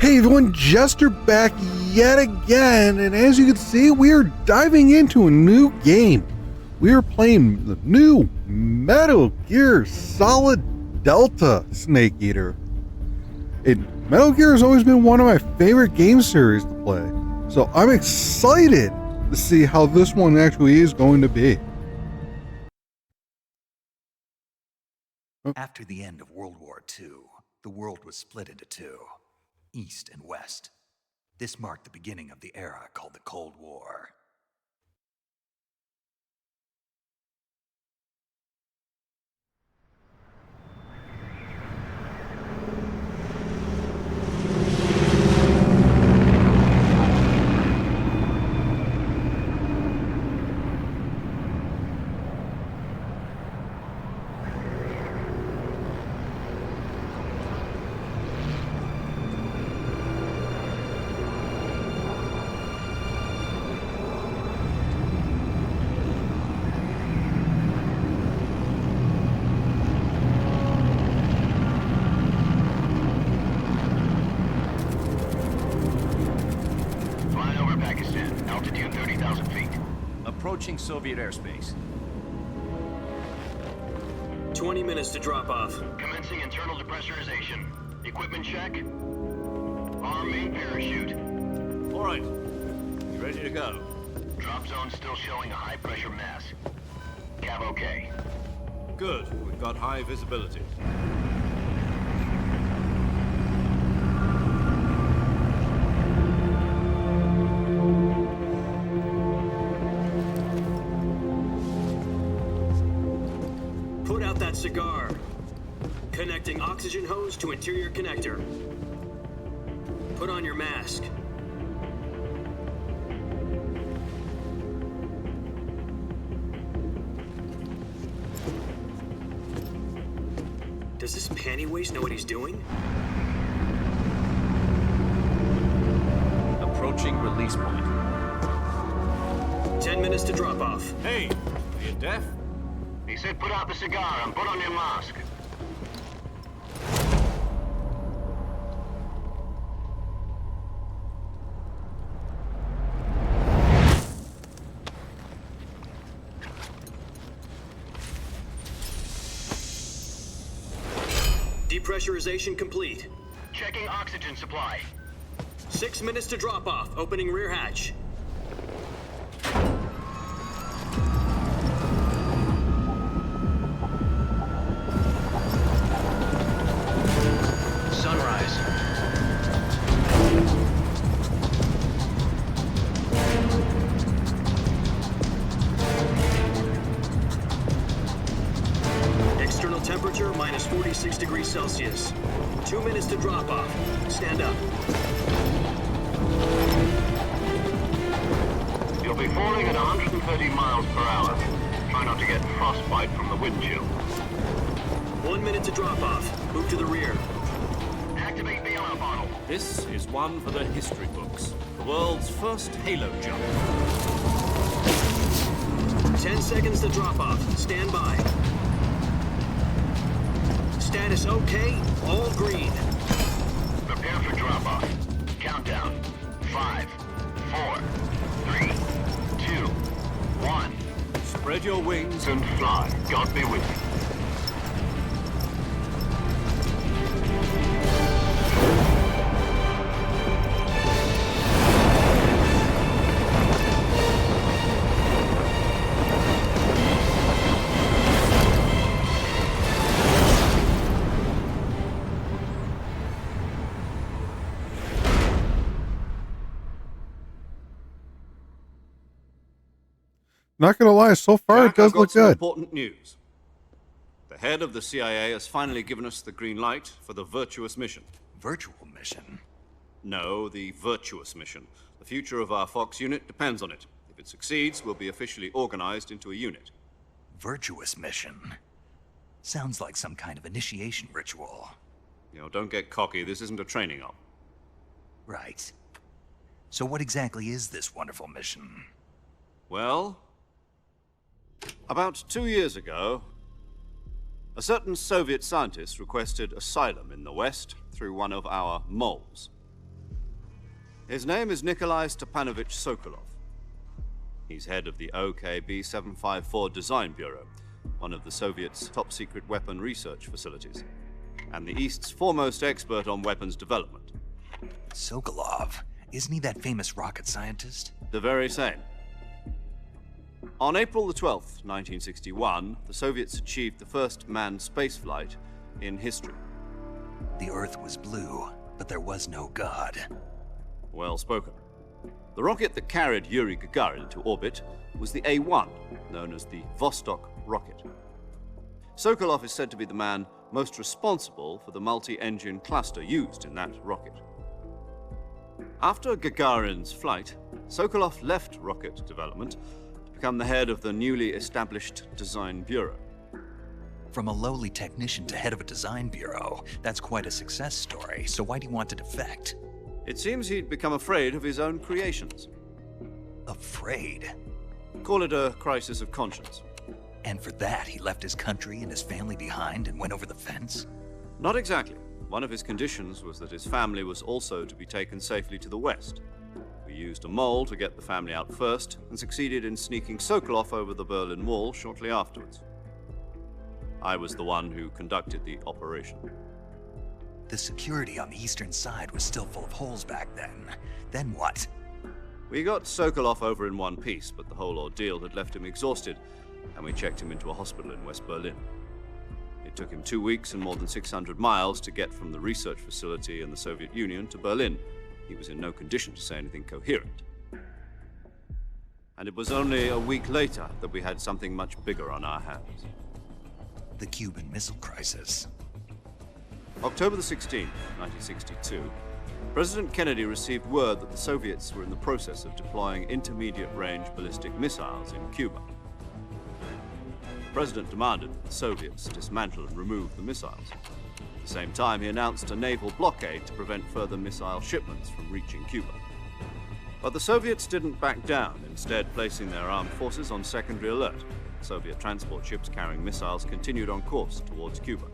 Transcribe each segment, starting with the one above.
Hey everyone, Jester back yet again, and as you can see, we are diving into a new game. We are playing the new Metal Gear Solid Delta Snake Eater. Metal Gear has always been one of my favorite game series to play, so I'm excited to see how this one actually is going to be. After the end of World War II, the world was split into two, East and West. This marked the beginning of the era called the Cold War. Approaching Soviet airspace. 20 minutes to drop off. Commencing internal depressurization. Equipment check. Arm main parachute. All right. You ready to go? Drop zone still showing a high pressure mass. Cav okay. Good. We've got high visibility. Put out that cigar. Connecting oxygen hose to interior connector. Put on your mask. Does this panty waste know what he's doing? Approaching release point. 10 minutes to drop off. Hey, are you deaf? He said put out the cigar and put on your mask. Depressurization complete. Checking oxygen supply. 6 minutes to drop off. Opening rear hatch. Sunrise. External temperature minus 46 degrees Celsius. 2 minutes to drop off. Stand up. You'll be falling at 130 miles per hour. Try not to get frostbite from the wind chill. 1 minute to drop off. Move to the rear. Activate the air bottle. This is one for the history books. The world's first halo jump. 10 seconds to drop off. Stand by. Status okay. All green. Prepare for drop off. Countdown. 5, 4, 3, 2, 1. Spread your wings And fly. God be with you. Not gonna lie, so far Jack, it does I've got look some good. important news. The head of the CIA has finally given us the green light for the Virtuous mission. Virtual mission? No, the Virtuous mission. The future of our Fox unit depends on it. If it succeeds, we'll be officially organized into a unit. Virtuous mission? Sounds like some kind of initiation ritual. You know, don't get cocky. This isn't a training op. Right. So what exactly is this wonderful mission? Well, about 2 years ago, a certain Soviet scientist requested asylum in the West through one of our moles. His name is Nikolai Stepanovich Sokolov. He's head of the OKB 754 Design Bureau, one of the Soviets' top-secret weapon research facilities, and the East's foremost expert on weapons development. Sokolov, isn't he that famous rocket scientist? The very same. On April the 12th, 1961, the Soviets achieved the first manned spaceflight in history. The Earth was blue, but there was no God. Well spoken. The rocket that carried Yuri Gagarin into orbit was the A-1, known as the Vostok rocket. Sokolov is said to be the man most responsible for the multi-engine cluster used in that rocket. After Gagarin's flight, Sokolov left rocket development to become the head of the newly established Design Bureau. From a lowly technician to head of a design bureau, that's quite a success story, so why do you want to defect? It seems he'd become afraid of his own creations. Afraid? Call it a crisis of conscience. And for that, he left his country and his family behind and went over the fence? Not exactly. One of his conditions was that his family was also to be taken safely to the west. We used a mole to get the family out first and succeeded in sneaking Sokolov over the Berlin Wall shortly afterwards. I was the one who conducted the operation. The security on the eastern side was still full of holes back then. Then what? We got Sokolov over in one piece, but the whole ordeal had left him exhausted, and we checked him into a hospital in West Berlin. It took him 2 weeks and more than 600 miles to get from the research facility in the Soviet Union to Berlin. He was in no condition to say anything coherent. And it was only a week later that we had something much bigger on our hands. The Cuban Missile Crisis. October the 16th, 1962, President Kennedy received word that the Soviets were in the process of deploying intermediate-range ballistic missiles in Cuba. The President demanded that the Soviets dismantle and remove the missiles. At the same time, he announced a naval blockade to prevent further missile shipments from reaching Cuba. But the Soviets didn't back down, instead placing their armed forces on secondary alert. Soviet transport ships carrying missiles continued on course towards Cuba.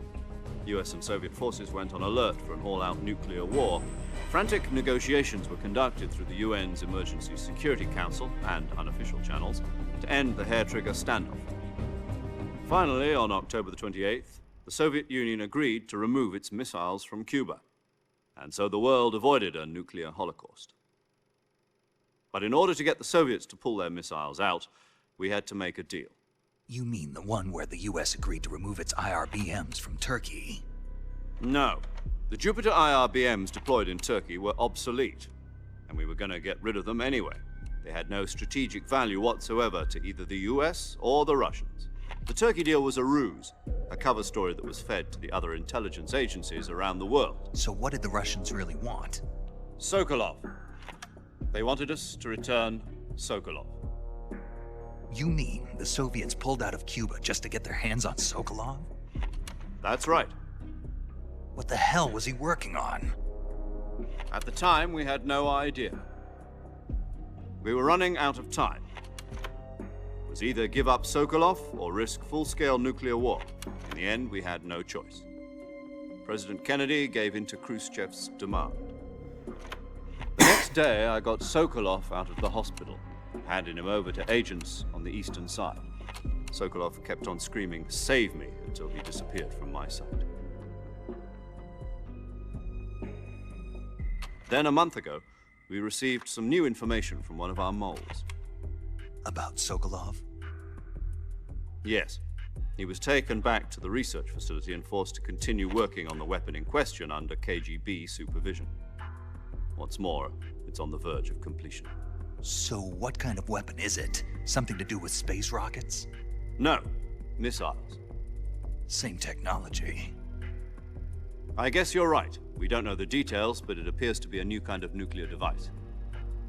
US and Soviet forces went on alert for an all-out nuclear war. Frantic negotiations were conducted through the UN's Emergency Security Council and unofficial channels to end the hair-trigger standoff. Finally, on October the 28th, the Soviet Union agreed to remove its missiles from Cuba, and so the world avoided a nuclear holocaust. But in order to get the Soviets to pull their missiles out, we had to make a deal. You mean the one where the US agreed to remove its IRBMs from Turkey? No. The Jupiter IRBMs deployed in Turkey were obsolete, and we were going to get rid of them anyway. They had no strategic value whatsoever to either the US or the Russians. The Turkey deal was a ruse, a cover story that was fed to the other intelligence agencies around the world. So what did the Russians really want? Sokolov. They wanted us to return Sokolov. You mean the Soviets pulled out of Cuba just to get their hands on Sokolov? That's right. What the hell was he working on? At the time, we had no idea. We were running out of time. It was either give up Sokolov or risk full-scale nuclear war. In the end, we had no choice. President Kennedy gave in to Khrushchev's demand. The next day, I got Sokolov out of the hospital, handing him over to agents on the eastern side. Sokolov kept on screaming, "Save me," until he disappeared from my sight. Then a month ago, we received some new information from one of our moles. About Sokolov? Yes. He was taken back to the research facility and forced to continue working on the weapon in question under KGB supervision. What's more, it's on the verge of completion. So what kind of weapon is it? Something to do with space rockets? No, missiles. Same technology. I guess you're right. We don't know the details, but it appears to be a new kind of nuclear device.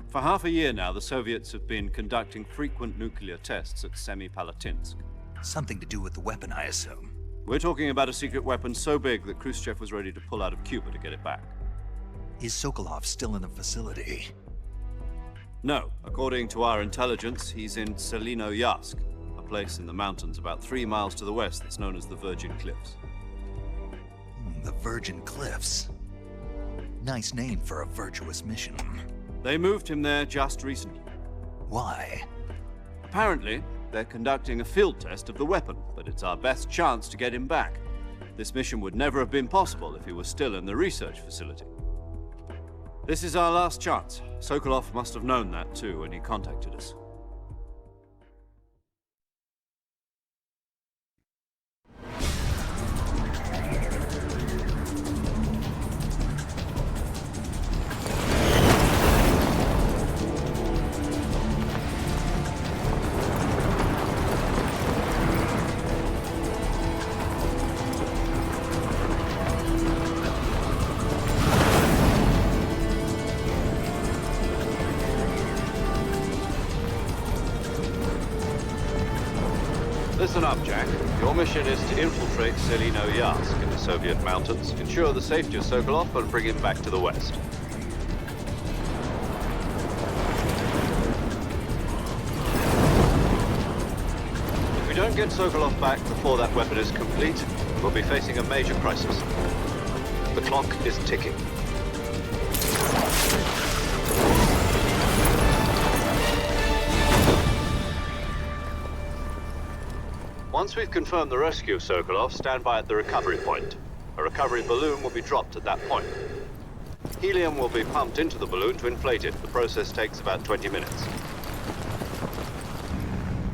For half a year now, the Soviets have been conducting frequent nuclear tests at Semipalatinsk. Something to do with the weapon, I assume. We're talking about a secret weapon so big that Khrushchev was ready to pull out of Cuba to get it back. Is Sokolov still in the facility? No. According to our intelligence, he's in Selino-Yarsk, a place in the mountains about 3 miles to the west that's known as the Virgin Cliffs. The Virgin Cliffs. Nice name for a virtuous mission. They moved him there just recently. Why? Apparently, they're conducting a field test of the weapon, but it's our best chance to get him back. This mission would never have been possible if he was still in the research facility. This is our last chance. Sokolov must have known that too when he contacted us. Listen up, Jack. Your mission is to infiltrate Selino-Yarsk in the Soviet mountains, ensure the safety of Sokolov, and bring him back to the West. If we don't get Sokolov back before that weapon is complete, we'll be facing a major crisis. The clock is ticking. Once we've confirmed the rescue of Sokolov, stand by at the recovery point. A recovery balloon will be dropped at that point. Helium will be pumped into the balloon to inflate it. The process takes about 20 minutes.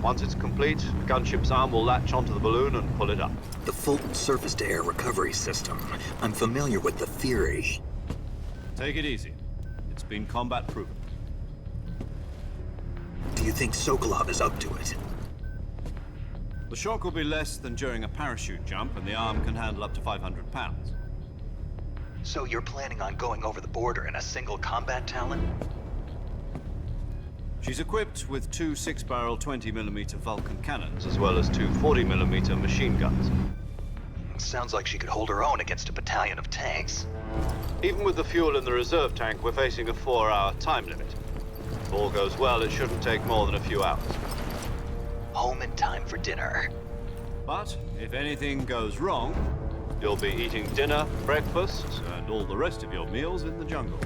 Once it's complete, the gunship's arm will latch onto the balloon and pull it up. The Fulton surface-to-air recovery system. I'm familiar with the theory. Take it easy. It's been combat proven. Do you think Sokolov is up to it? The shock will be less than during a parachute jump, and the arm can handle up to 500 pounds. So you're planning on going over the border in a single combat Talon? She's equipped with two 6-barrel 20mm Vulcan cannons, As well as two 40mm machine guns. Sounds like she could hold her own against a battalion of tanks. Even with the fuel in the reserve tank, we're facing a 4-hour time limit. If all goes well, it shouldn't take more than a few hours. Home in time for dinner. But if anything goes wrong, You'll be eating dinner, breakfast, and all the rest of your meals in the jungle.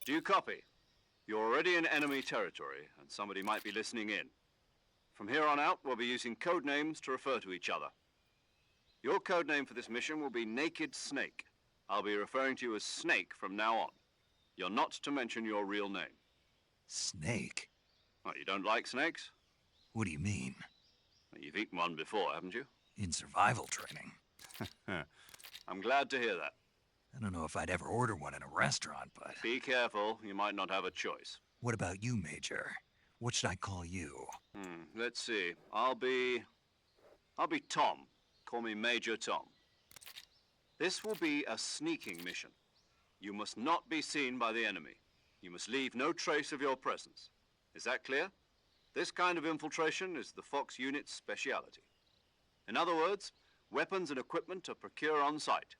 Do you copy? You're already in enemy territory, and somebody might be listening in. From here on out, we'll be using code names to refer to each other. Your code name for this mission will be Naked Snake. I'll be referring to you as Snake from now on. You're not to mention your real name. Snake? What, you don't like snakes? What do you mean? Well, you've eaten one before, haven't you? In survival training. I'm glad to hear that. I don't know if I'd ever order one in a restaurant, but... Be careful, you might not have a choice. What about you, Major? What should I call you? Let's see. I'll be Tom. Call me Major Tom. This will be a sneaking mission. You must not be seen by the enemy. You must leave no trace of your presence. Is that clear? This kind of infiltration is the Fox unit's speciality. In other words, weapons and equipment are procured on site.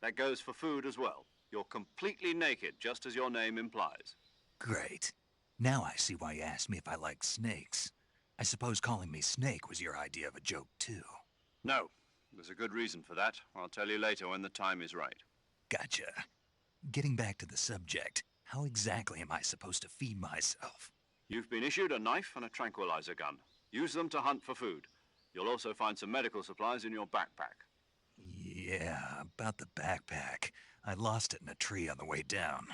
That goes for food as well. You're completely naked, just as your name implies. Great. Now I see why you asked me if I like snakes. I suppose calling me Snake was your idea of a joke, too. No, there's a good reason for that. I'll tell you later when the time is right. Gotcha. Getting back to the subject, how exactly am I supposed to feed myself? You've been issued a knife and a tranquilizer gun. Use them to hunt for food. You'll also find some medical supplies in your backpack. Yeah, about the backpack. I lost it in a tree on the way down.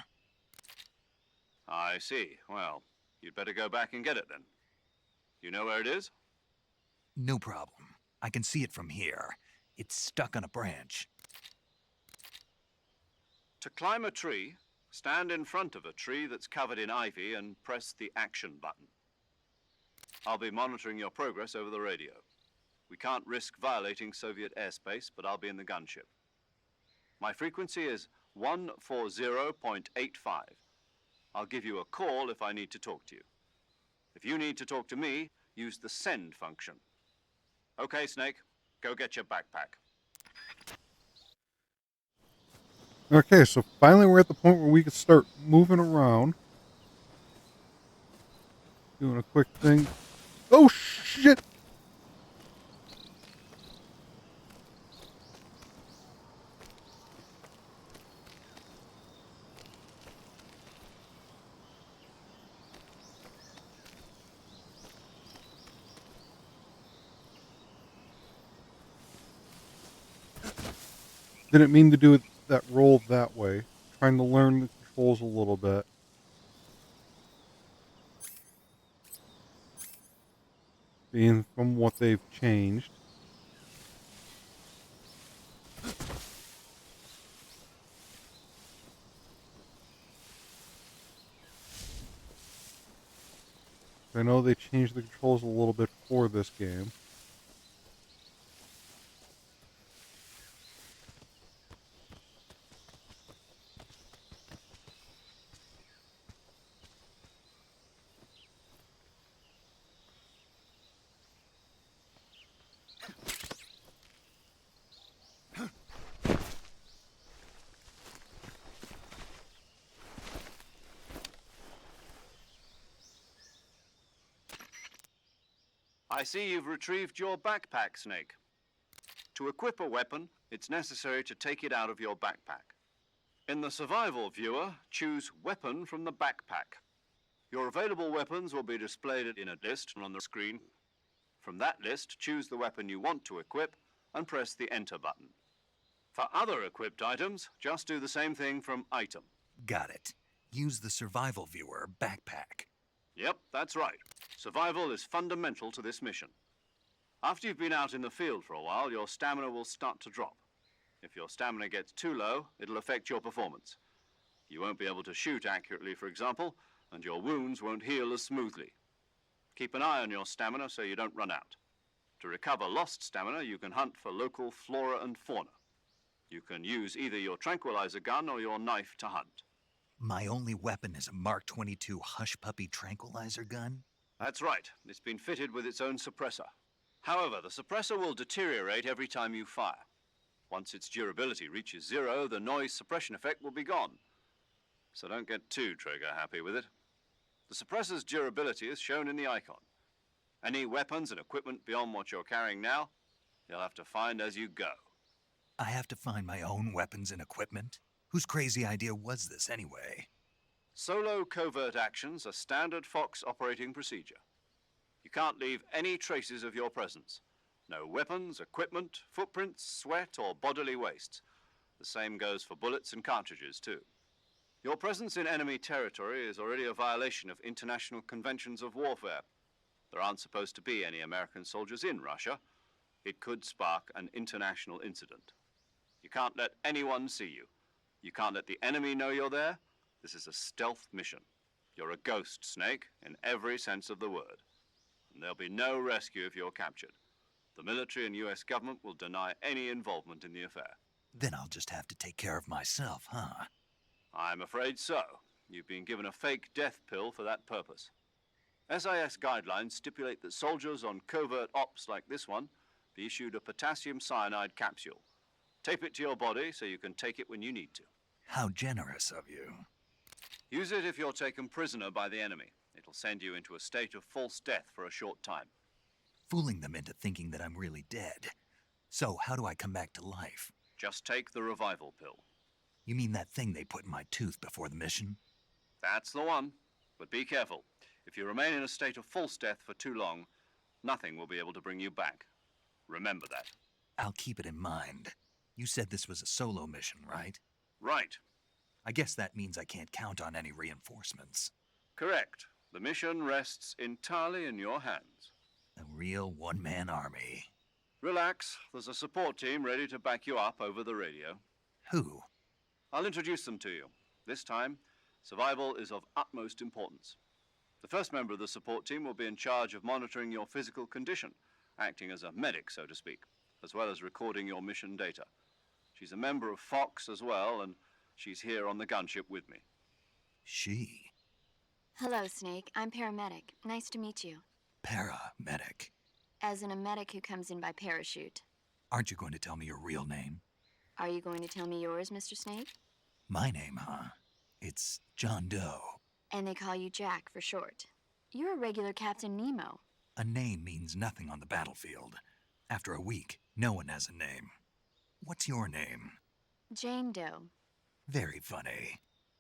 I see. Well, you'd better go back and get it then. You know where it is? No problem. I can see it from here. It's stuck on a branch. To climb a tree, stand in front of a tree that's covered in ivy and press the action button. I'll be monitoring your progress over the radio. We can't risk violating Soviet airspace, but I'll be in the gunship. My frequency is 140.85. I'll give you a call if I need to talk to you. If you need to talk to me, use the send function. Okay, Snake, go get your backpack. Okay, so finally we're at the point where we can start moving around. Doing a quick thing. Oh, shit! Didn't mean to do that roll that way. Trying to learn the controls a little bit. Being from what they've changed. I know they changed the controls a little bit for this game. I see you've retrieved your backpack, Snake. To equip a weapon, it's necessary to take it out of your backpack. In the survival viewer, choose Weapon from the backpack. Your available weapons will be displayed in a list on the screen. From that list, choose the weapon you want to equip and press the Enter button. For other equipped items, just do the same thing from Item. Got it. Use the survival viewer backpack. Yep, that's right. Survival is fundamental to this mission. After you've been out in the field for a while, your stamina will start to drop. If your stamina gets too low, it'll affect your performance. You won't be able to shoot accurately, for example, and your wounds won't heal as smoothly. Keep an eye on your stamina so you don't run out. To recover lost stamina, you can hunt for local flora and fauna. You can use either your tranquilizer gun or your knife to hunt. My only weapon is a Mark 22 Hush Puppy tranquilizer gun? That's right. It's been fitted with its own suppressor. However, the suppressor will deteriorate every time you fire. Once its durability reaches 0, the noise suppression effect will be gone. So don't get too trigger happy with it. The suppressor's durability is shown in the icon. Any weapons and equipment beyond what you're carrying now, you'll have to find as you go. I have to find my own weapons and equipment? Whose crazy idea was this anyway? Solo covert actions are standard Fox operating procedure. You can't leave any traces of your presence. No weapons, equipment, footprints, sweat, or bodily waste. The same goes for bullets and cartridges, too. Your presence in enemy territory is already a violation of international conventions of warfare. There aren't supposed to be any American soldiers in Russia. It could spark an international incident. You can't let anyone see you. You can't let the enemy know you're there. This is a stealth mission. You're a ghost, Snake, in every sense of the word. And there'll be no rescue if you're captured. The military and US government will deny any involvement in the affair. Then I'll just have to take care of myself, huh? I'm afraid so. You've been given a fake death pill for that purpose. SIS guidelines stipulate that soldiers on covert ops like this one be issued a potassium cyanide capsule. Tape it to your body so you can take it when you need to. How generous of you. Use it if you're taken prisoner by the enemy. It'll send you into a state of false death for a short time. Fooling them into thinking that I'm really dead. So, how do I come back to life? Just take the revival pill. You mean that thing they put in my tooth before the mission? That's the one. But be careful. If you remain in a state of false death for too long, nothing will be able to bring you back. Remember that. I'll keep it in mind. You said this was a solo mission, right? Right. I guess that means I can't count on any reinforcements. Correct. The mission rests entirely in your hands. A real one-man army. Relax. There's a support team ready to back you up over the radio. Who? I'll introduce them to you. This time, survival is of utmost importance. The first member of the support team will be in charge of monitoring your physical condition, acting as a medic, so to speak, as well as recording your mission data. She's a member of Fox as well, and she's here on the gunship with me. She? Hello, Snake. I'm paramedic. Nice to meet you. Paramedic. As in a medic who comes in by parachute. Aren't you going to tell me your real name? Are you going to tell me yours, Mr. Snake? My name, huh? It's John Doe. And they call you Jack for short. You're a regular Captain Nemo. A name means nothing on the battlefield. After a week, no one has a name. What's your name? Jane Doe. Very funny.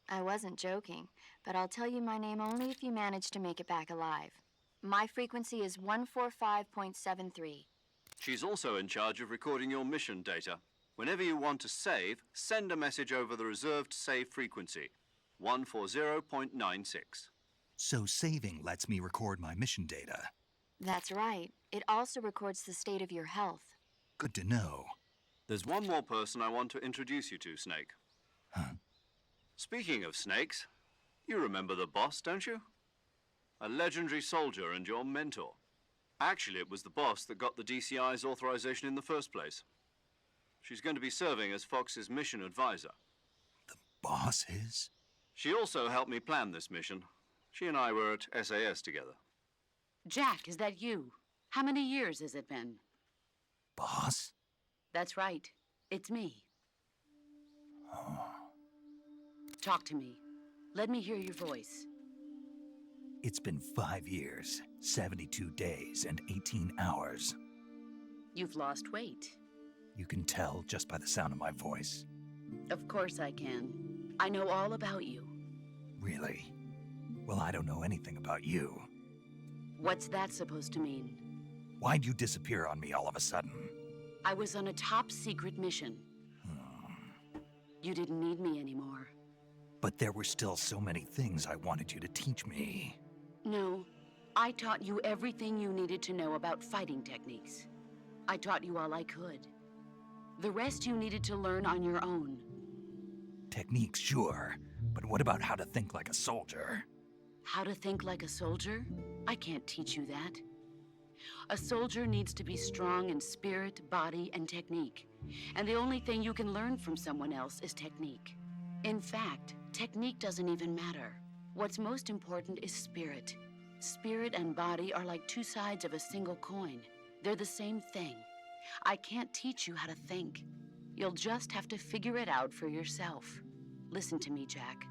I wasn't joking, but I'll tell you my name only if you manage to make it back alive. My frequency is 145.73. She's also in charge of recording your mission data. Whenever you want to save, send a message over the reserved save frequency, 140.96. So saving lets me record my mission data. That's right. It also records the state of your health. Good to know. There's one more person I want to introduce you to, Snake. Huh? Speaking of snakes, you remember the boss, don't you? A legendary soldier and your mentor. Actually, it was the boss that got the DCI's authorization in the first place. She's going to be serving as Fox's mission advisor. The boss is? She also helped me plan this mission. She and I were at SAS together. Jack, is that you? How many years has it been? Boss? That's right. It's me. Talk to me. Let me hear your voice. It's been 5 years, 72 days, and 18 hours. You've lost weight. You can tell just by the sound of my voice. Of course I can. I know all about you. Really? Well, I don't know anything about you. What's that supposed to mean? Why'd you disappear on me all of a sudden? I was on a top-secret mission. You didn't need me anymore. But there were still so many things I wanted you to teach me. No, I taught you everything you needed to know about fighting techniques. I taught you all I could. The rest you needed to learn on your own. Techniques, sure. But what about how to think like a soldier? How to think like a soldier? I can't teach you that. A soldier needs to be strong in spirit, body, and technique. And the only thing you can learn from someone else is technique. In fact, technique doesn't even matter. What's most important is spirit. Spirit and body are like two sides of a single coin. They're the same thing. I can't teach you how to think. You'll just have to figure it out for yourself. Listen to me, Jack.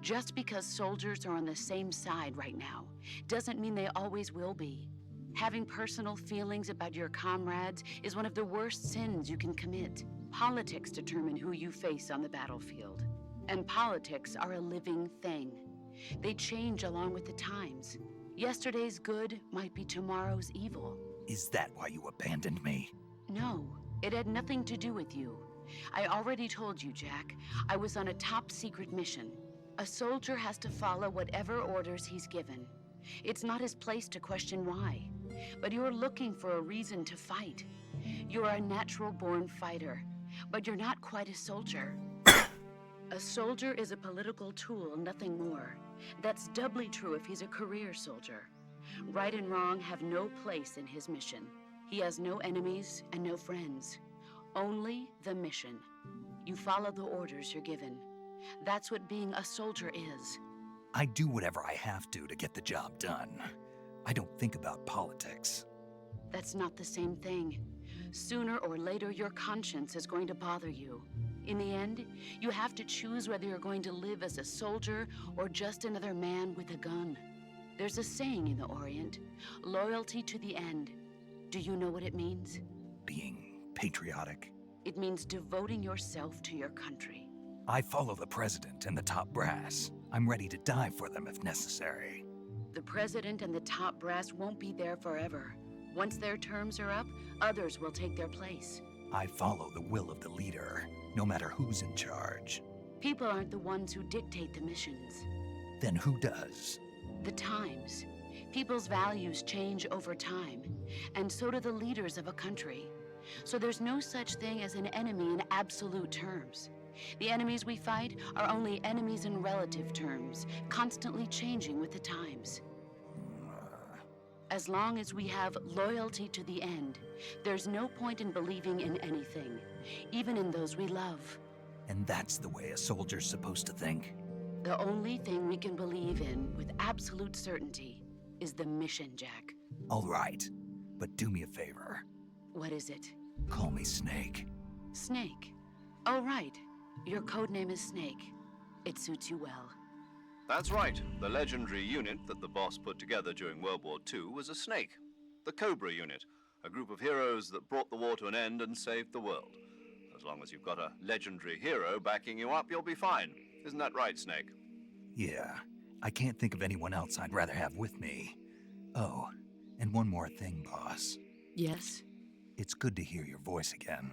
Just because soldiers are on the same side right now doesn't mean they always will be. Having personal feelings about your comrades is one of the worst sins you can commit. Politics determine who you face on the battlefield. And politics are a living thing. They change along with the times. Yesterday's good might be tomorrow's evil. Is that why you abandoned me? No, it had nothing to do with you. I already told you, Jack. I was on a top-secret mission. A soldier has to follow whatever orders he's given. It's not his place to question why. But you're looking for a reason to fight. You're a natural-born fighter, but you're not quite a soldier. A soldier is a political tool, nothing more. That's doubly true if he's a career soldier. Right and wrong have no place in his mission. He has no enemies and no friends. Only the mission. You follow the orders you're given. That's what being a soldier is. I do whatever I have to get the job done. I don't think about politics. That's not the same thing. Sooner or later, your conscience is going to bother you. In the end, you have to choose whether you're going to live as a soldier or just another man with a gun. There's a saying in the Orient, loyalty to the end. Do you know what it means? Being patriotic. It means devoting yourself to your country. I follow the president and the top brass. I'm ready to die for them if necessary. The president and the top brass won't be there forever. Once their terms are up, others will take their place. I follow the will of the leader, no matter who's in charge. People aren't the ones who dictate the missions. Then who does? The times. People's values change over time, and so do the leaders of a country. So there's no such thing as an enemy in absolute terms. The enemies we fight are only enemies in relative terms, constantly changing with the times. As long as we have loyalty to the end, there's no point in believing in anything, even in those we love. And that's the way a soldier's supposed to think? The only thing we can believe in with absolute certainty is the mission, Jack. All right, but do me a favor. What is it? Call me Snake. Snake. Oh, right. Your codename is Snake. It suits you well. That's right. The legendary unit that the boss put together during World War II was a snake. The Cobra unit, a group of heroes that brought the war to an end and saved the world. As long as you've got a legendary hero backing you up, you'll be fine. Isn't that right, Snake? Yeah, I can't think of anyone else I'd rather have with me. Oh, and one more thing, boss. Yes? It's good to hear your voice again.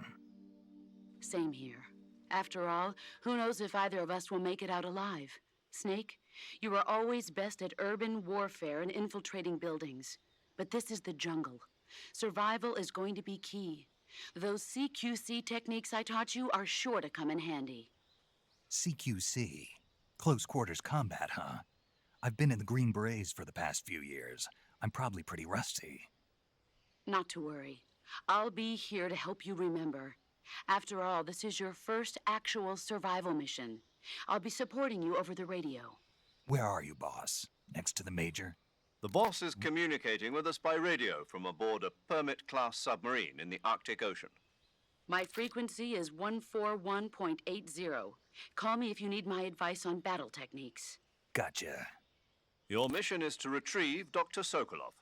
Same here. After all, who knows if either of us will make it out alive? Snake, you are always best at urban warfare and infiltrating buildings. But this is the jungle. Survival is going to be key. Those CQC techniques I taught you are sure to come in handy. CQC? Close quarters combat, huh? I've been in the Green Berets for the past few years. I'm probably pretty rusty. Not to worry. I'll be here to help you remember. After all, this is your first actual survival mission. I'll be supporting you over the radio. Where are you, boss? Next to the Major? The boss is communicating with us by radio from aboard a Permit-class submarine in the Arctic Ocean. My frequency is 141.80. Call me if you need my advice on battle techniques. Gotcha. Your mission is to retrieve Dr. Sokolov.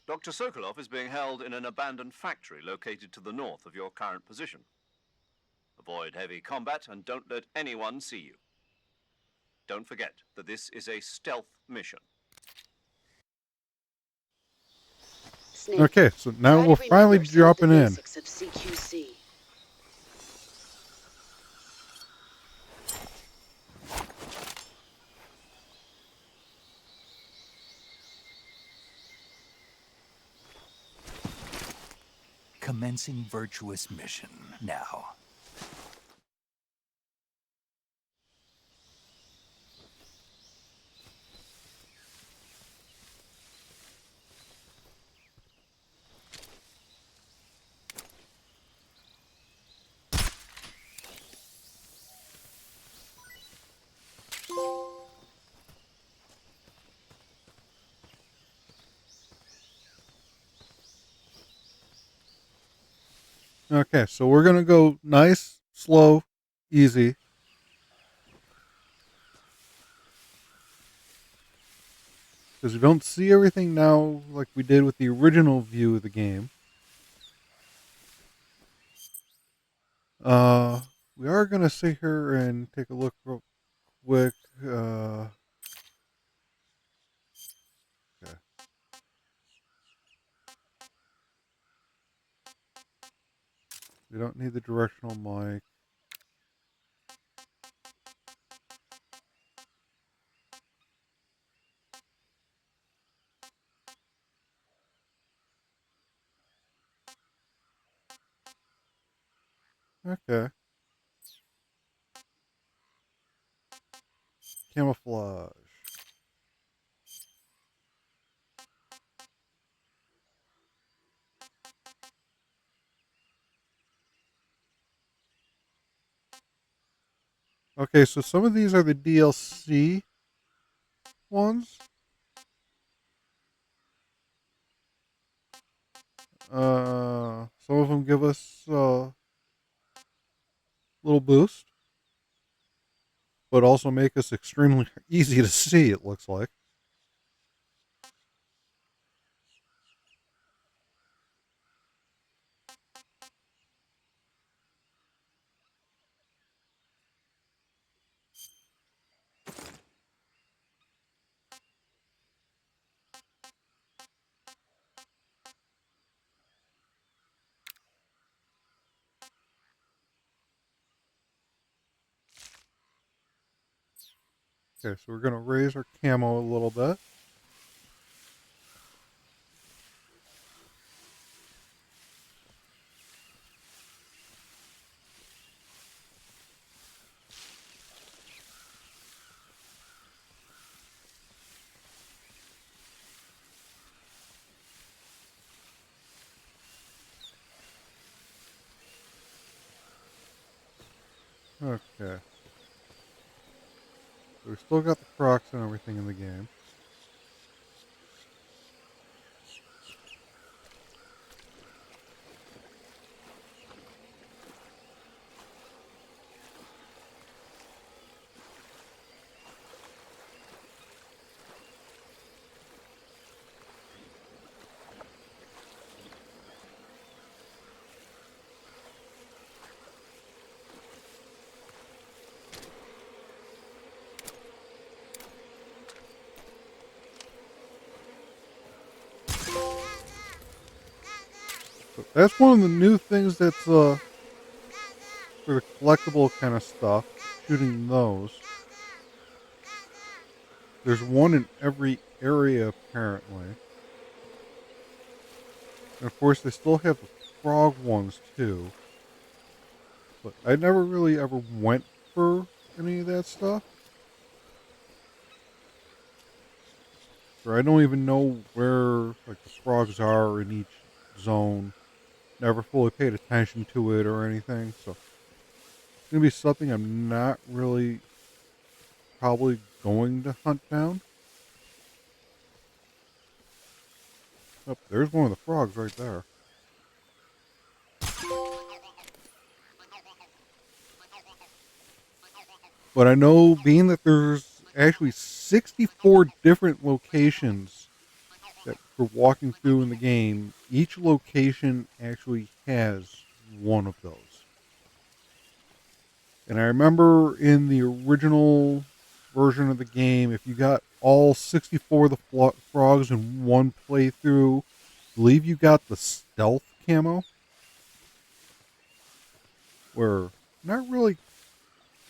Dr. Sokolov is being held in an abandoned factory located to the north of your current position. Avoid heavy combat and don't let anyone see you. Don't forget that this is a stealth mission. Snake, Okay, so now try to we're finally remember some of dropping the in. basics of CQC. Commencing Virtuous mission now. Okay, so we're going to go nice, slow, easy. Because we don't see everything now like we did with the original view of the game. We are going to sit here and take a look real quick. Okay. We don't need the directional mic. Okay. Camouflage. Okay, so some of these are the DLC ones. Some of them give us a little boost, but also make us extremely easy to see, it looks like. Okay, so we're going to raise our camo a little bit. Okay. So we still got the Crocs and everything in the game. So that's one of the new things that's for the collectible kind of stuff. Shooting those. There's one in every area apparently. And of course, they still have the frog ones too. But I never really ever went for any of that stuff. Or I don't even know where like the frogs are in each zone. Never fully paid attention to it or anything. So it's gonna be something I'm not really probably going to hunt down. Oh, there's one of the frogs right there. But I know, being that there's actually 64 different locations that we're walking through in the game, each location actually has one of those. And I remember in the original version of the game, if you got all 64 of the frogs in one playthrough, I believe you got the stealth camo, where not really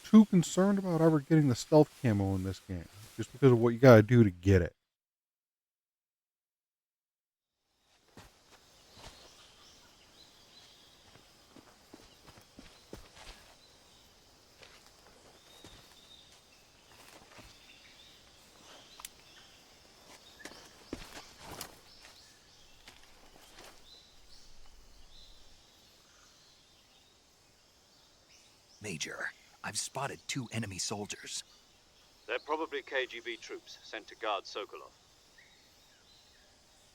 too concerned about ever getting the stealth camo in this game, just because of what you gotta do to get it. Major, I've spotted 2 enemy soldiers. They're probably KGB troops sent to guard Sokolov.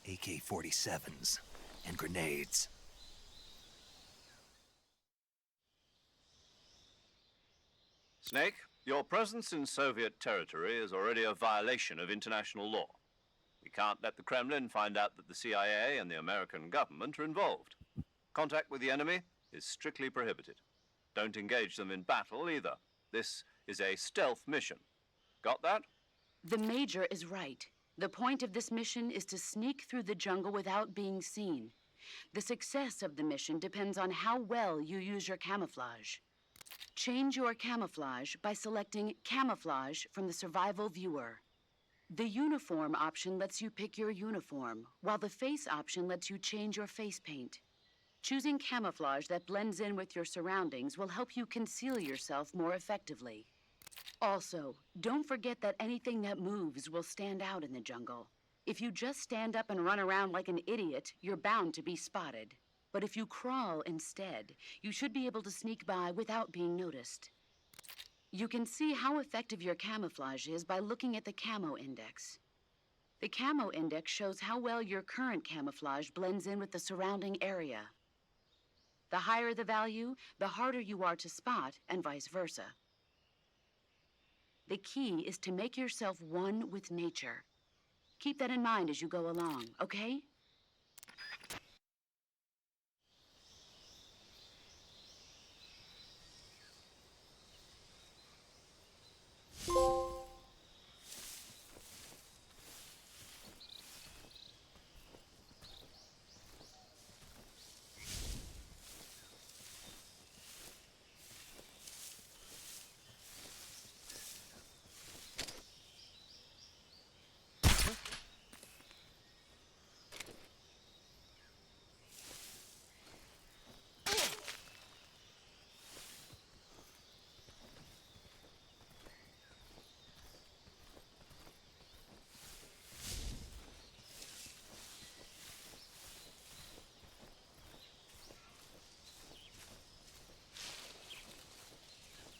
AK-47s and grenades. Snake, your presence in Soviet territory is already a violation of international law. We can't let the Kremlin find out that the CIA and the American government are involved. Contact with the enemy is strictly prohibited. Don't engage them in battle either. This is a stealth mission. Got that? The Major is right. The point of this mission is to sneak through the jungle without being seen. The success of the mission depends on how well you use your camouflage. Change your camouflage by selecting Camouflage from the Survival Viewer. The Uniform option lets you pick your uniform, while the Face option lets you change your face paint. Choosing camouflage that blends in with your surroundings will help you conceal yourself more effectively. Also, don't forget that anything that moves will stand out in the jungle. If you just stand up and run around like an idiot, you're bound to be spotted. But if you crawl instead, you should be able to sneak by without being noticed. You can see how effective your camouflage is by looking at the camo index. The camo index shows how well your current camouflage blends in with the surrounding area. The higher the value, the harder you are to spot, and vice versa. The key is to make yourself one with nature. Keep that in mind as you go along, okay?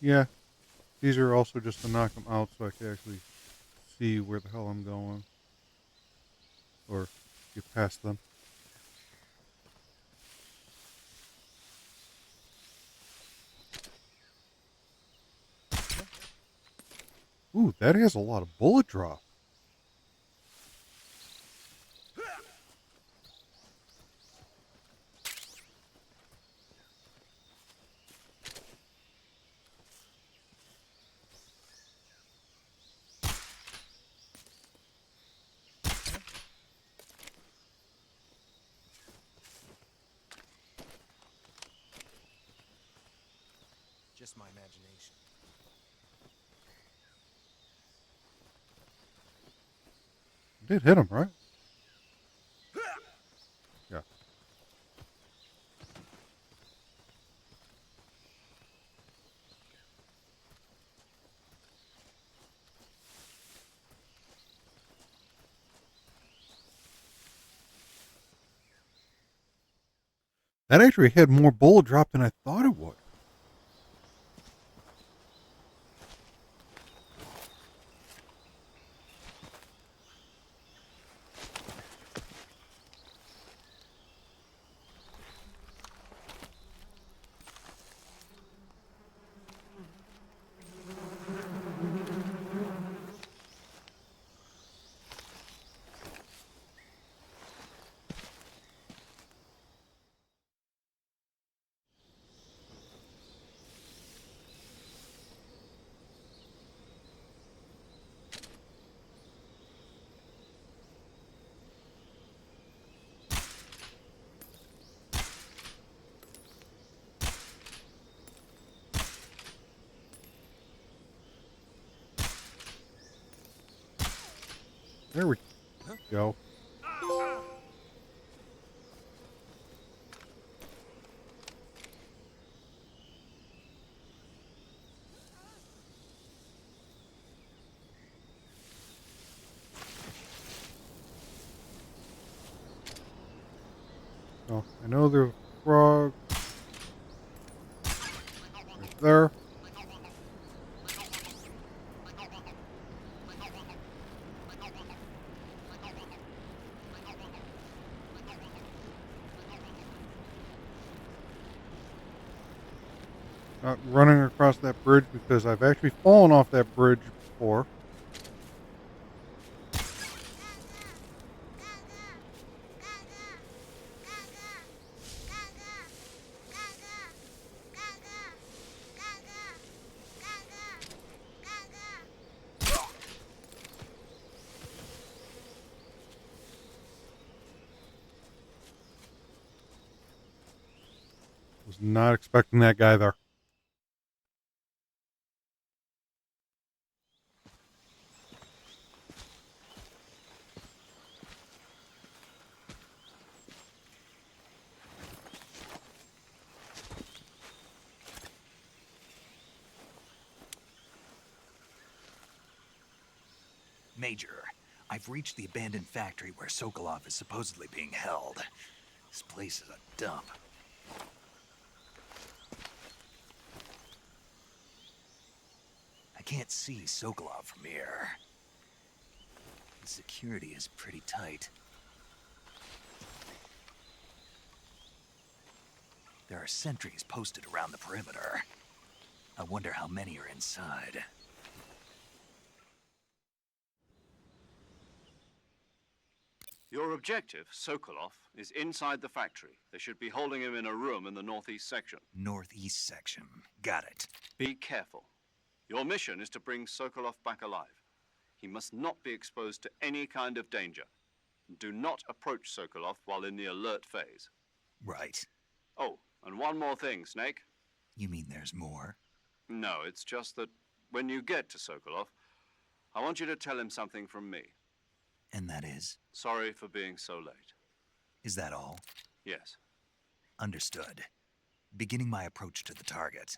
Yeah, these are also just to knock them out so I can actually see where the hell I'm going. Or get past them. Ooh, that has a lot of bullet drop. Just my imagination. Did hit him, right? Yeah. That actually had more bullet drop than I thought it would. There we go. Oh, I know there's a frog right there. Not running across that bridge because I've actually fallen off that bridge before. Was not expecting that guy there. Major, I've reached the abandoned factory where Sokolov is supposedly being held. This place is a dump. I can't see Sokolov from here. The security is pretty tight. There are sentries posted around the perimeter. I wonder how many are inside. Your objective, Sokolov, is inside the factory. They should be holding him in a room in the northeast section. Northeast section. Got it. Be careful. Your mission is to bring Sokolov back alive. He must not be exposed to any kind of danger. Do not approach Sokolov while in the alert phase. Right. Oh, and one more thing, Snake. You mean there's more? No, it's just that when you get to Sokolov, I want you to tell him something from me. And that is? Sorry for being so late. Is that all? Yes. Understood. Beginning my approach to the target.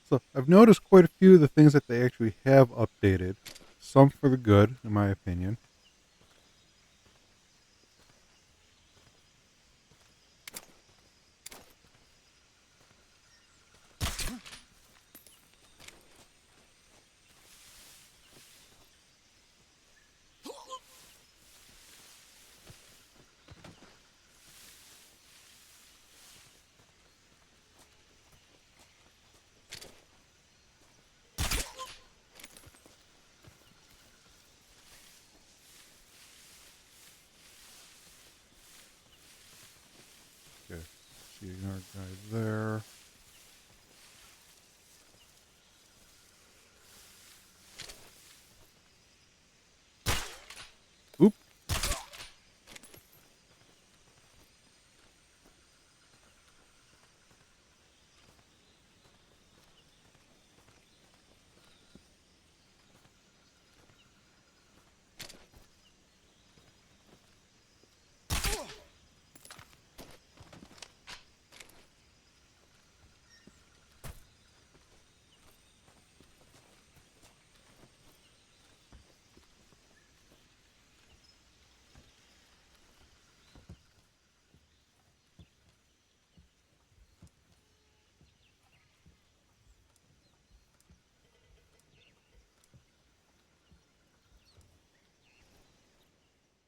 So I've noticed quite a few of the things that they actually have updated. Some for the good, in my opinion. Okay, seeing our guy there. Oop.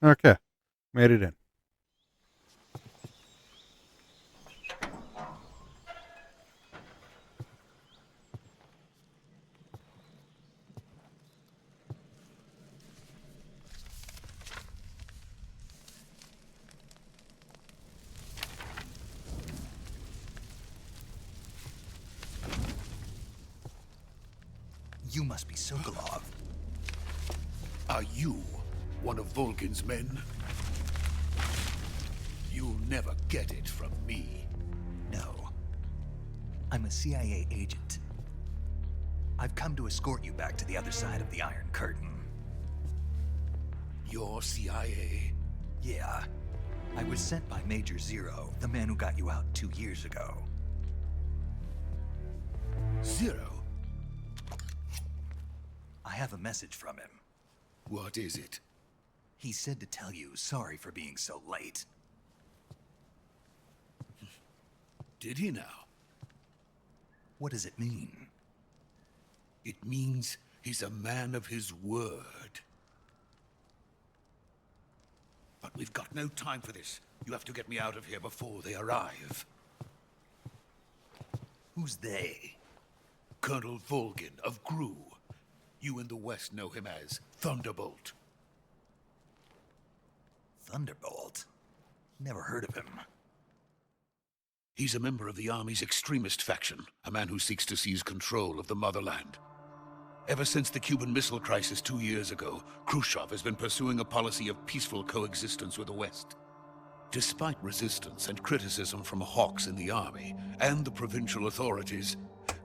Okay, made it in. You must be Sokolov. Are you one of Volgin's men? You'll never get it from me. No. I'm a CIA agent. I've come to escort you back to the other side of the Iron Curtain. You're CIA? Yeah. I was sent by Major Zero, the man who got you out 2 years ago. Zero? I have a message from him. What is it? He said to tell you sorry for being so late. Did he now? What does it mean? It means he's a man of his word. But we've got no time for this. You have to get me out of here before they arrive. Who's they? Colonel Volgin of GRU. You in the West know him as Thunderbolt. Thunderbolt? Never heard of him. He's a member of the Army's extremist faction, a man who seeks to seize control of the motherland. Ever since the Cuban Missile Crisis 2 years ago, Khrushchev has been pursuing a policy of peaceful coexistence with the West. Despite resistance and criticism from hawks in the army and the provincial authorities,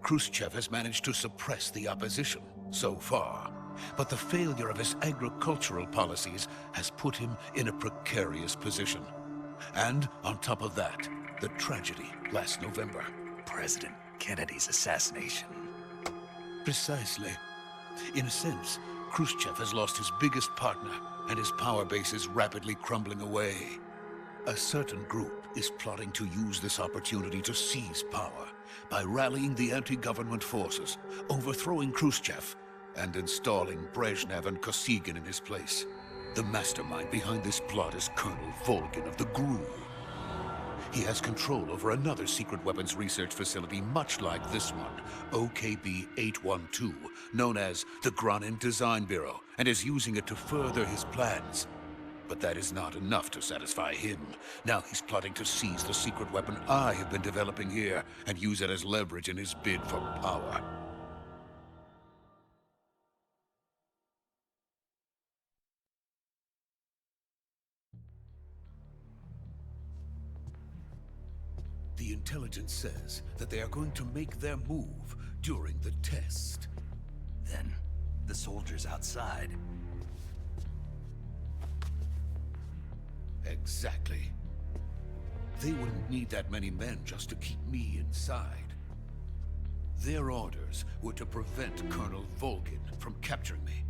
Khrushchev has managed to suppress the opposition so far. But the failure of his agricultural policies has put him in a precarious position. And on top of that, the tragedy last November. President Kennedy's assassination. Precisely. In a sense, Khrushchev has lost his biggest partner, and his power base is rapidly crumbling away. A certain group is plotting to use this opportunity to seize power by rallying the anti-government forces, overthrowing Khrushchev, and installing Brezhnev and Kosygin in his place. The mastermind behind this plot is Colonel Volgin of the GRU. He has control over another secret weapons research facility much like this one, OKB-812, known as the Granin Design Bureau, and is using it to further his plans. But that is not enough to satisfy him. Now he's plotting to seize the secret weapon I have been developing here and use it as leverage in his bid for power. The intelligence says that they are going to make their move during the test. Then, the soldiers outside. Exactly. They wouldn't need that many men just to keep me inside. Their orders were to prevent Colonel Volgin from capturing me.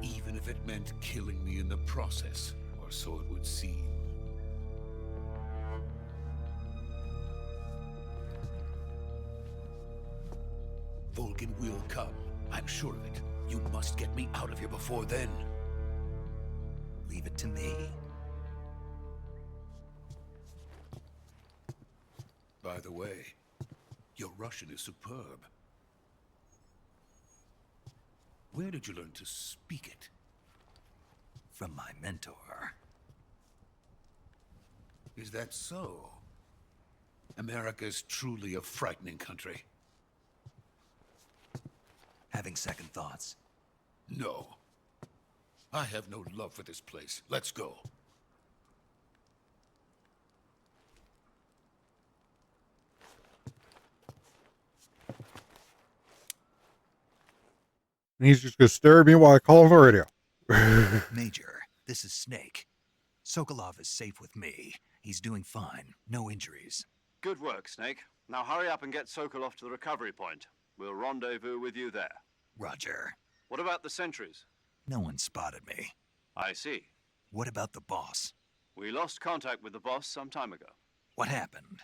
Even if it meant killing me in the process, or so it would seem. Volgin will come. I'm sure of it. You must get me out of here before then. Leave it to me. By the way, your Russian is superb. Where did you learn to speak it? From my mentor. Is that so? America is truly a frightening country. Having second thoughts? No. I have no love for this place. Let's go. And he's just going to stare at me while I call him the radio. Major, this is Snake. Sokolov is safe with me. He's doing fine. No injuries. Good work, Snake. Now hurry up and get Sokolov to the recovery point. We'll rendezvous with you there. Roger. What about the sentries? No one spotted me. I see. What about the boss? We lost contact with the boss some time ago. What happened?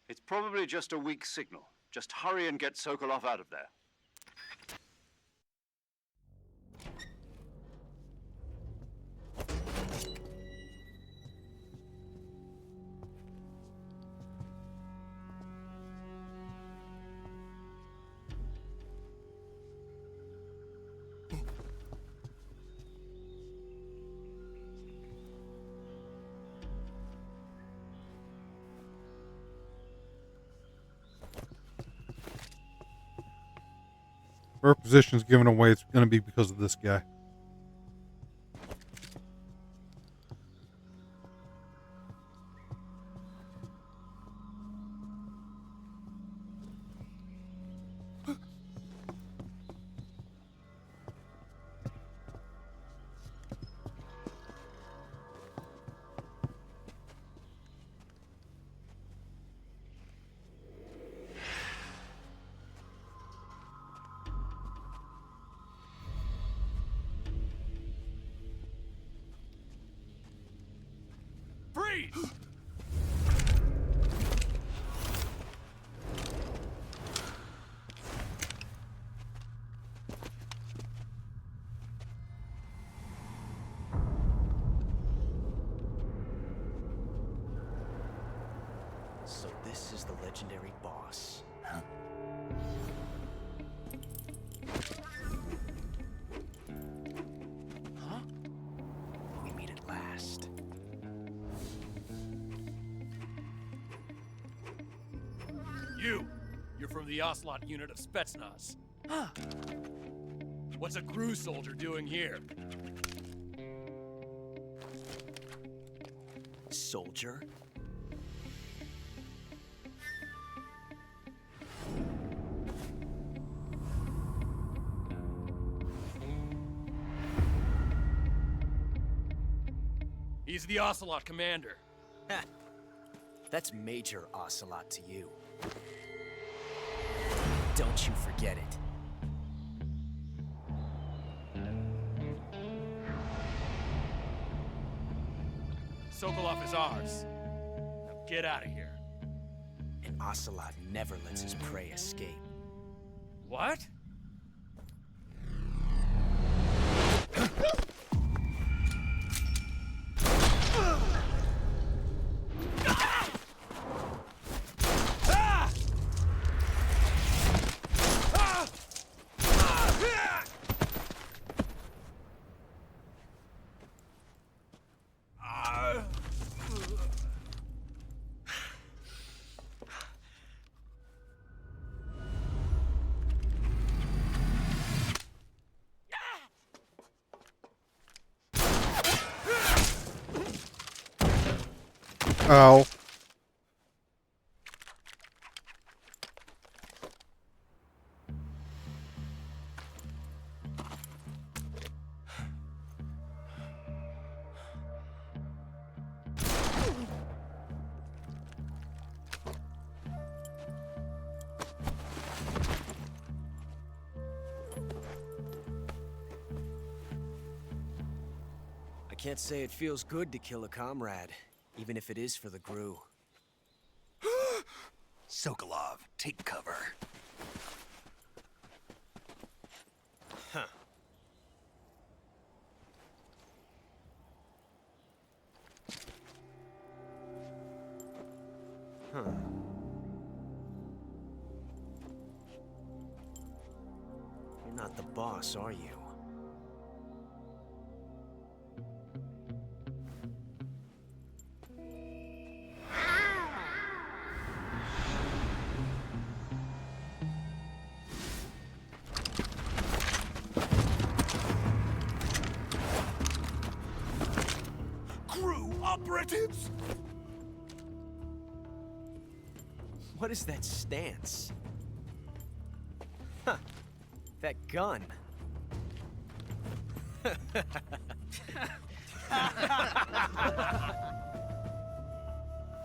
It's probably just a weak signal. Just hurry and get Sokolov out of there. Our position's given away. It's going to be because of this guy. Freeze! So this is the legendary boss. Huh? Huh? We meet at last. You're from the Ocelot unit of Spetsnaz. Huh. What's a GRU soldier doing here? Soldier? He's the Ocelot commander. Ha! That's Major Ocelot to you. Don't you forget it. Sokolov is ours. Now get out of here. And Ocelot never lets his prey escape. What? Oh. I can't say it feels good to kill a comrade, even if it is for the Gru. Sokolov, take cover. Huh. Huh. You're not the boss, are you? Crew operatives! What is that stance? Huh. That gun.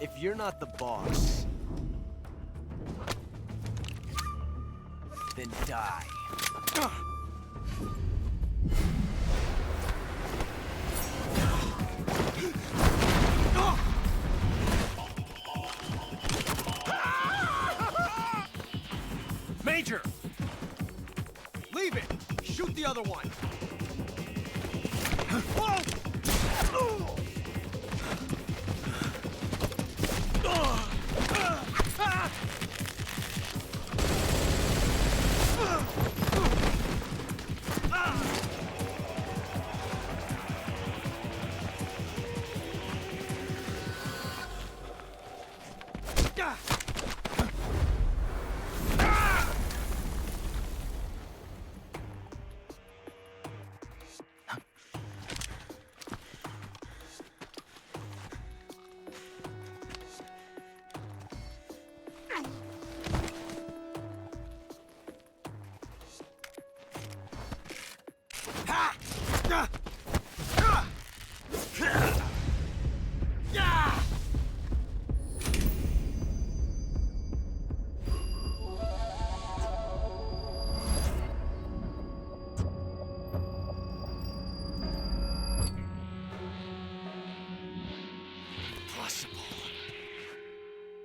If you're not the boss, then die. Major! Leave it! Shoot the other one!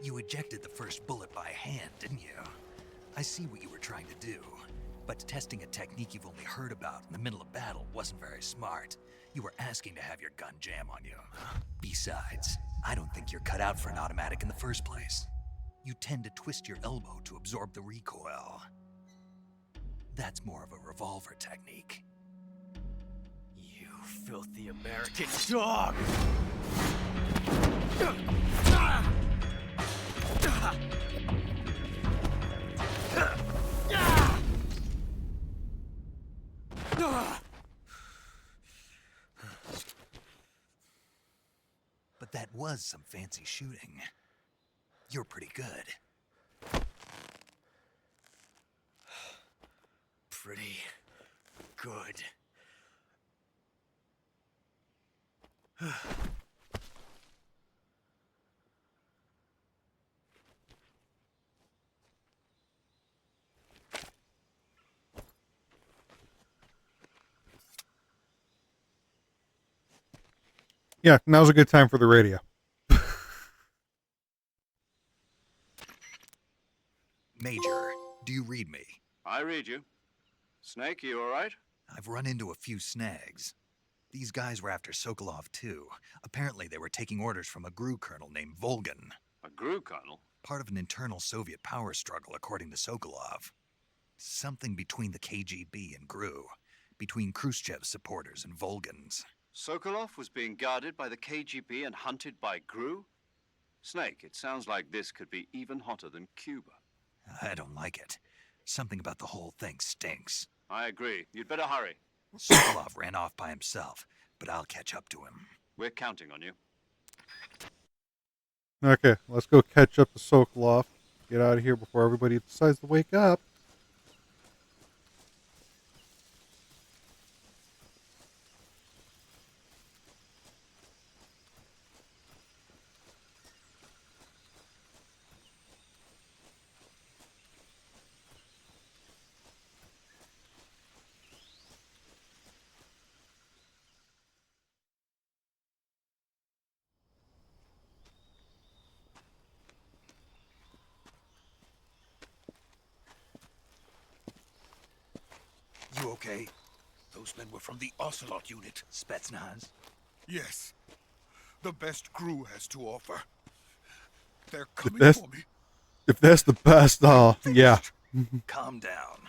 You ejected the first bullet by hand, didn't you? I see what you were trying to do. But testing a technique you've only heard about in the middle of battle wasn't very smart. You were asking to have your gun jam on you. Besides, I don't think you're cut out for an automatic in the first place. You tend to twist your elbow to absorb the recoil. That's more of a revolver technique. You filthy American dog! But that was some fancy shooting. You're pretty good. Pretty good. Yeah, now's a good time for the radio. I read you. Snake, you all right? I've run into a few snags. These guys were after Sokolov too. Apparently they were taking orders from a GRU colonel named Volgan. A GRU colonel? Part of an internal Soviet power struggle, according to Sokolov. Something between the KGB and GRU. Between Khrushchev's supporters and Volgan's. Sokolov was being guarded by the KGB and hunted by GRU? Snake, it sounds like this could be even hotter than Cuba. I don't like it. Something about the whole thing stinks. I agree. You'd better hurry. Sokolov ran off by himself, but I'll catch up to him. We're counting on you. Okay, let's go catch up to Sokolov. Get out of here before everybody decides to wake up. You okay? Those men were from the Ocelot unit. Spetsnaz? Yes. The best GRU has to offer. They're If coming that's, for me. if that's the best, yeah. Calm down.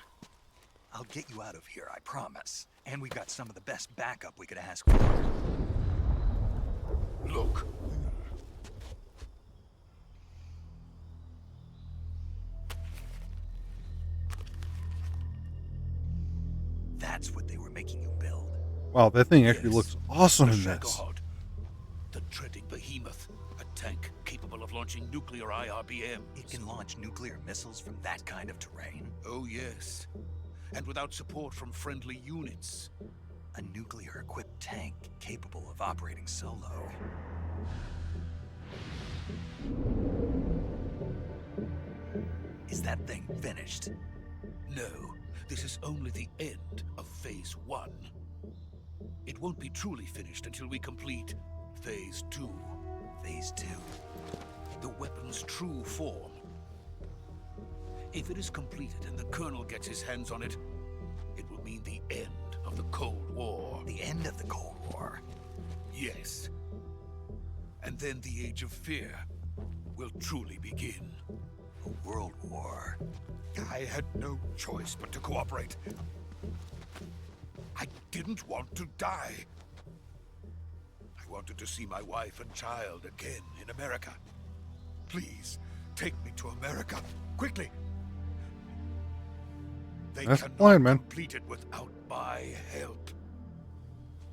I'll get you out of here, I promise. And we've got some of the best backup we could ask for. Look. That's what they were making you build. Wow, that thing actually Yes. looks awesome The in this. Shagohod. The dreaded behemoth. A tank capable of launching nuclear IRBMs. It can launch nuclear missiles from that kind of terrain? Oh, yes. And without support from friendly units. A nuclear-equipped tank capable of operating solo. Is that thing finished? No, this is only the end of Phase 1. It won't be truly finished until we complete Phase 2. Phase 2. The weapon's true form. If it is completed and the Colonel gets his hands on it, it will mean the end of the Cold War. The end of the Cold War? Yes. And then the Age of Fear will truly begin. A world war. I had no choice but to cooperate. I didn't want to die. I wanted to see my wife and child again in America. Please, take me to America, quickly. They That's the cannot plan, man. complete it without my help.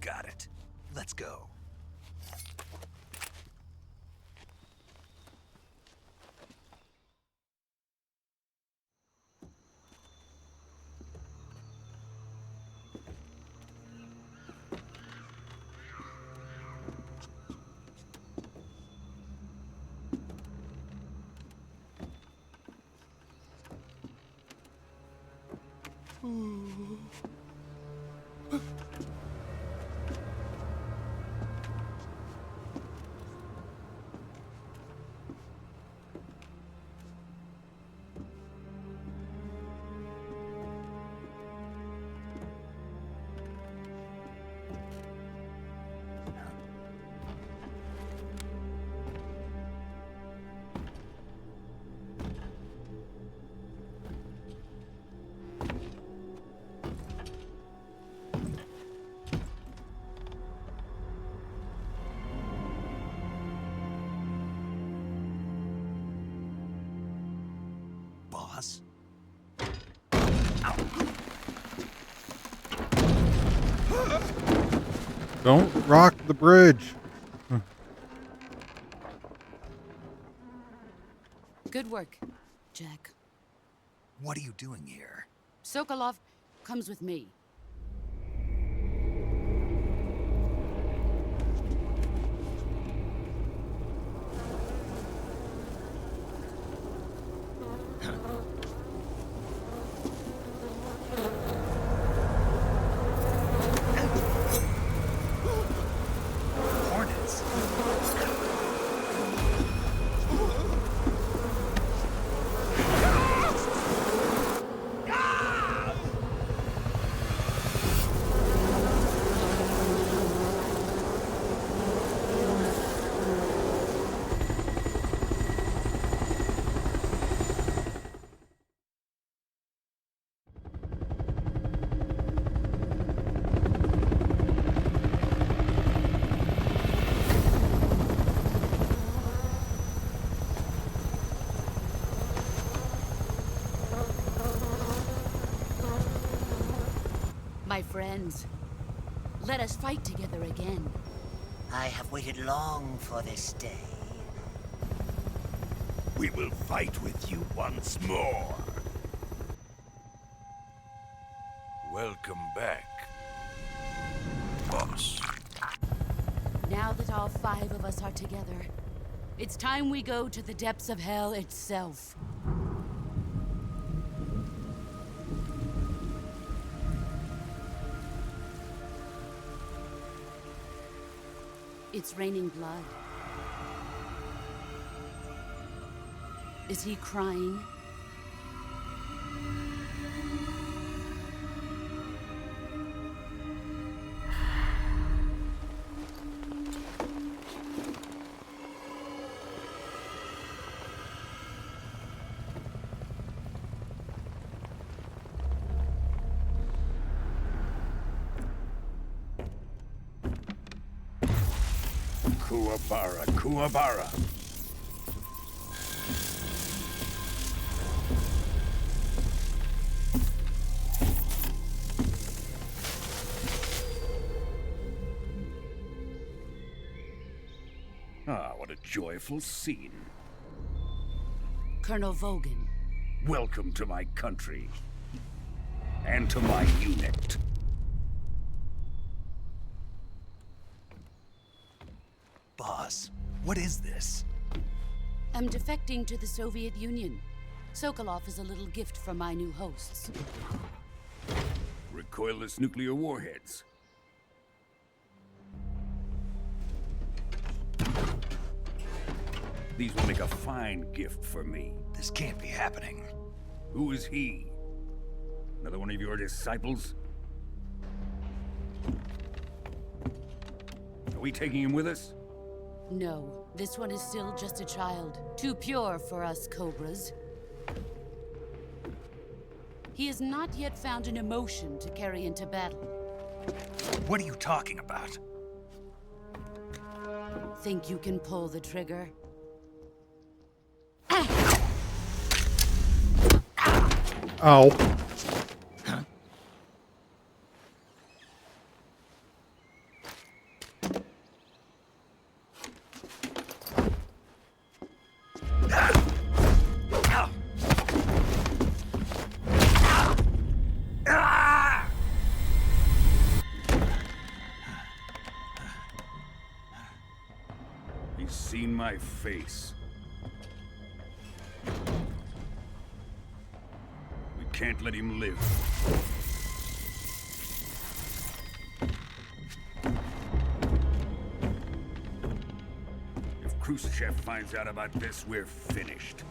Got it. Let's go. Boss? Don't rock the bridge. Good work, Jack. What are you doing here? Sokolov comes with me. Hornets? My friends, let us fight together again. I have waited long for this day. We will fight with you once more. Welcome back, boss. Now that all 5 of us are together, it's time we go to the depths of hell itself. It's raining blood. Is he crying? Kuwabara, Kuwabara. Ah, what a joyful scene. Colonel Vogan. Welcome to my country. And to my unit. Boss, what is this? I'm defecting to the Soviet Union. Sokolov is a little gift from my new hosts. Recoilless nuclear warheads. These will make a fine gift for me. This can't be happening. Who is he? Another one of your disciples? Are we taking him with us? No, this one is still just a child. Too pure for us Cobras. He has not yet found an emotion to carry into battle. What are you talking about? Think you can pull the trigger? Ow. He's seen my face. We can't let him live. If Khrushchev finds out about this, we're finished.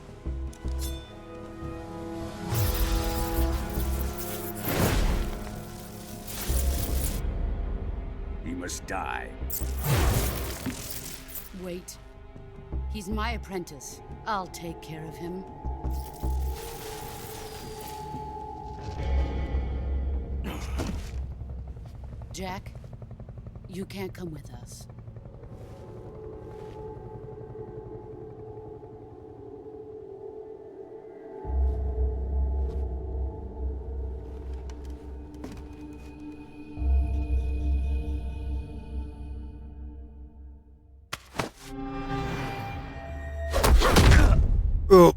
He must die. Wait. He's my apprentice. I'll take care of him. Jack, you can't come with us. Oh.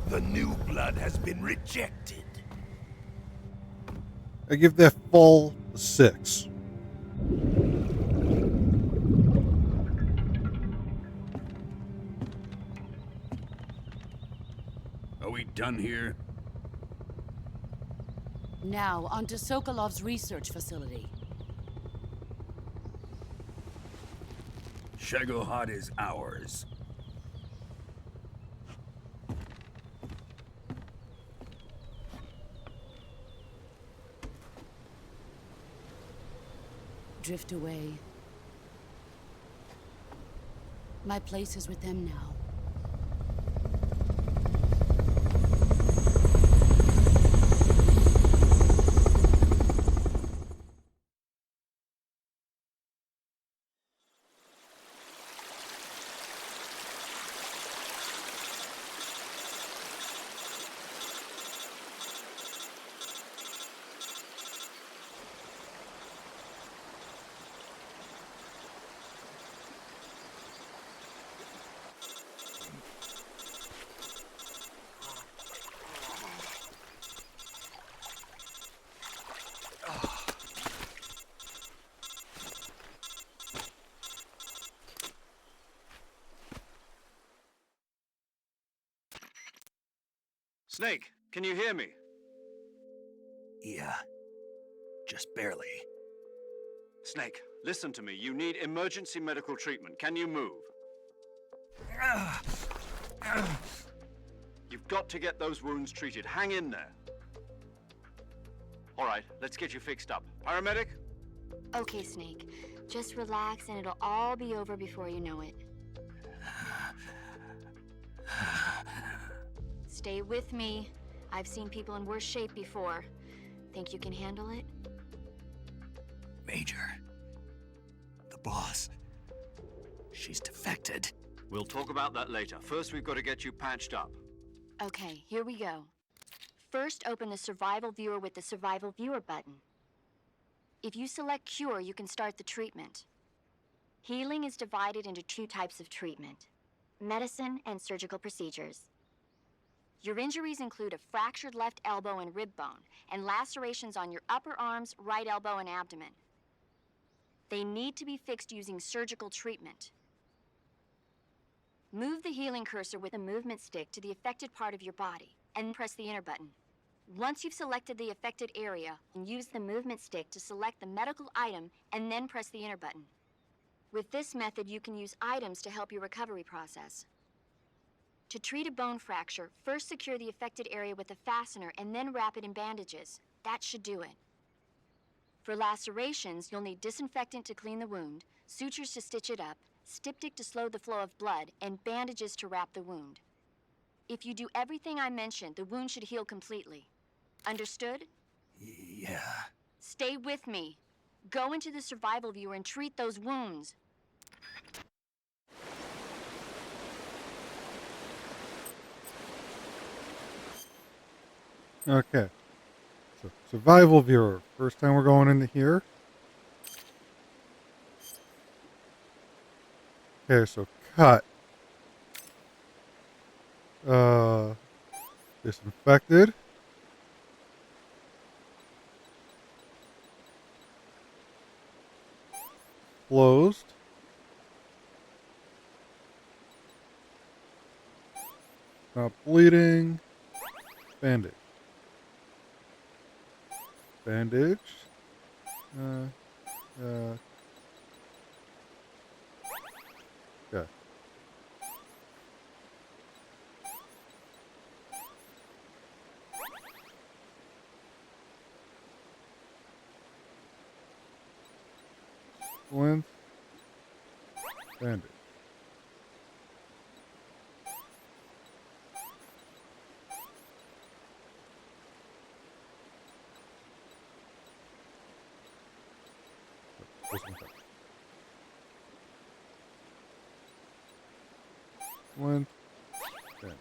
The new blood has been rejected. I give that full 6. Are we done here? Now, onto Sokolov's research facility. Shagohod is ours. Drift away. My place is with them now. Snake, can you hear me? Yeah. Just barely. Snake, listen to me. You need emergency medical treatment. Can you move? You've got to get those wounds treated. Hang in there. All right, let's get you fixed up. Paramedic? Okay, Snake. Just relax and it'll all be over before you know it. Stay with me. I've seen people in worse shape before. Think you can handle it? Major. The boss. She's defected. We'll talk about that later. First, we've got to get you patched up. Okay, here we go. First, open the Survival Viewer with the Survival Viewer button. If you select Cure, you can start the treatment. Healing is divided into two types of treatment: medicine and surgical procedures. Your injuries include a fractured left elbow and rib bone, and lacerations on your upper arms, right elbow, and abdomen. They need to be fixed using surgical treatment. Move the healing cursor with a movement stick to the affected part of your body, and press the enter button. Once you've selected the affected area, use the movement stick to select the medical item, and then press the enter button. With this method, you can use items to help your recovery process. To treat a bone fracture, first secure the affected area with a fastener and then wrap it in bandages. That should do it. For lacerations, you'll need disinfectant to clean the wound, sutures to stitch it up, styptic to slow the flow of blood, and bandages to wrap the wound. If you do everything I mentioned, the wound should heal completely. Understood? Yeah. Stay with me. Go into the Survival Viewer and treat those wounds. Okay. So, Survival Viewer. First time we're going into here. Okay, so cut. Disinfected. Closed. Not bleeding. Bandage. Bandage. Okay. Splint. Bandage. Disinfect. Splint. Bandage.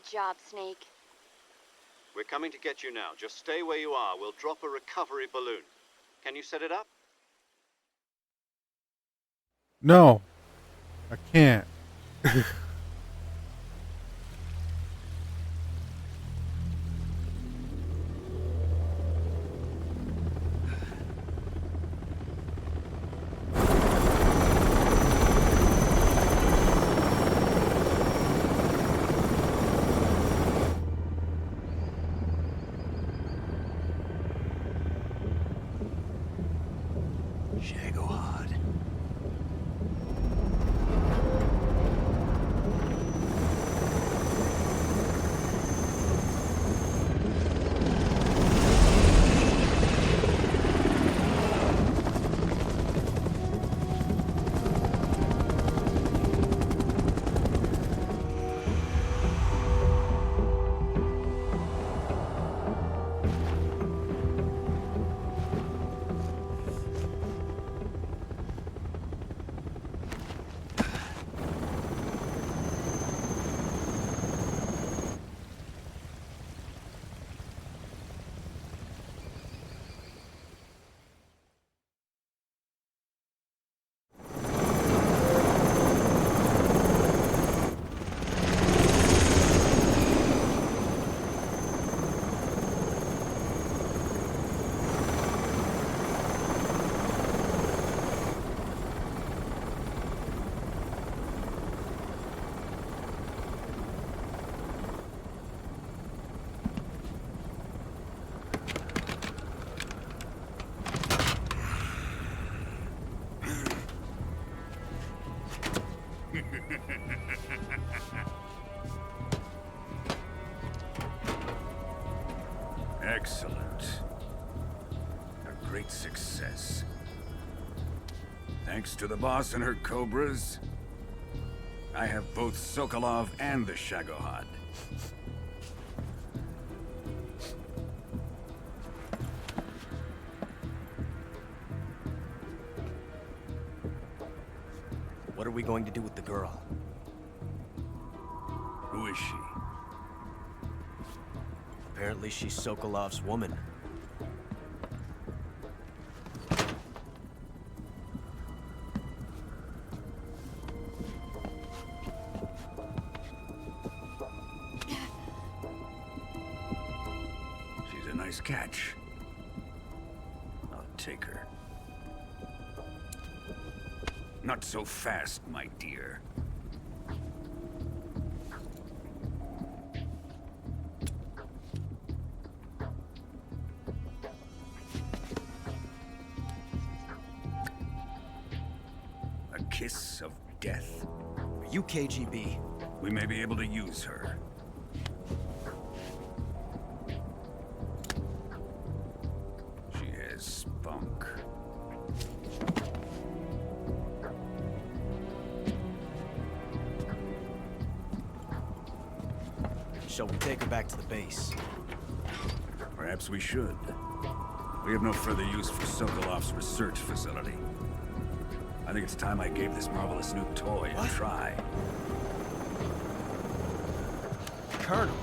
job, Snake. We're coming to get you now. Just stay where you are. We'll drop a recovery balloon. Can you set it up? No, I can't. Shagohod. Excellent. A great success. Thanks to the boss and her cobras, I have both Sokolov and the Shagohod. What are we going to do with the girl? Who is she? Apparently she's Sokolov's woman. She's a nice catch. I'll take her. Not so fast, my dear. A kiss of death? Are you KGB? We may be able to use her. She has spunk. Shall we take her back to the base? Perhaps we should. We have no further use for Sokolov's research facility. I think it's time I gave this marvelous new toy a try. Colonel,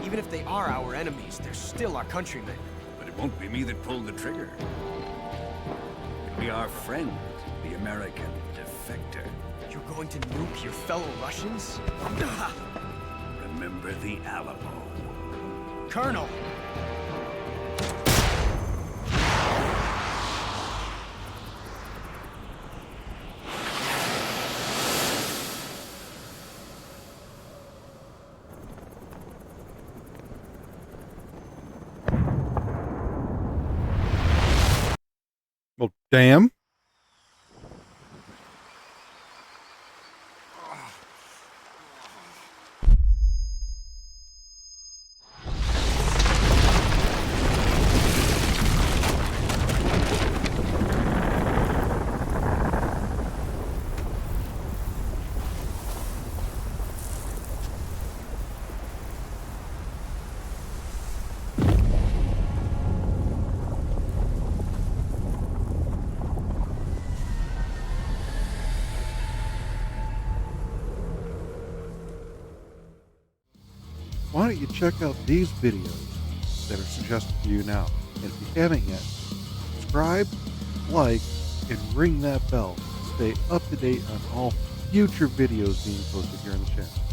even if they are our enemies, they're still our countrymen. But it won't be me that pulled the trigger. It'll be our friend, the American defector. You're going to nuke your fellow Russians? Remember the Alamo. Colonel! Well, damn. why don't you check out these videos that are suggested for you now? And if you haven't yet, subscribe, like, and ring that bell to stay up to date on all future videos being posted here on the channel.